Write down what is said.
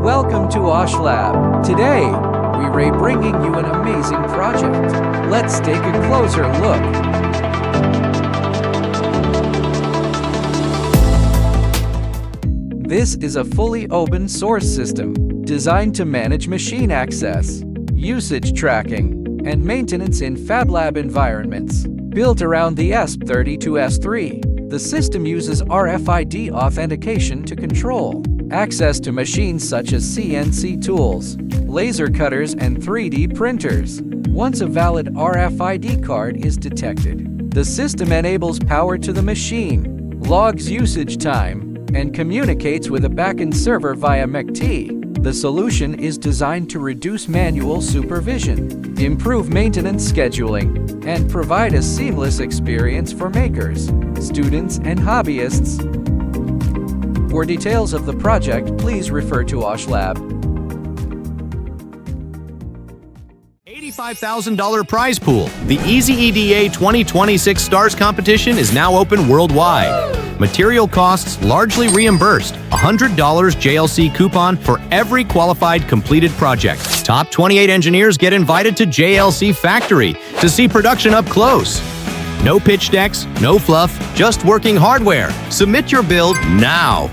Welcome to OSHWLab. Today, we're bringing you an amazing project. Let's take a closer look. This is a fully open source system designed to manage machine access, usage tracking, and maintenance in FabLab environments. Built around the ESP32S3, the system uses RFID authentication to control access to machines such as CNC tools, laser cutters, and 3D printers. Once a valid RFID card is detected, the system enables power to the machine, logs usage time, and communicates with a backend server via MAC. The solution is designed to reduce manual supervision, improve maintenance scheduling, and provide a seamless experience for makers, students, and hobbyists. For details of the project, please refer to OSHWLab. $85,000 prize pool. The EasyEDA 2026 Stars competition is now open worldwide. Material costs largely reimbursed. $100 JLC coupon for every qualified completed project. Top 28 engineers get invited to JLC Factory to see production up close. No pitch decks, no fluff, just working hardware. Submit your build now.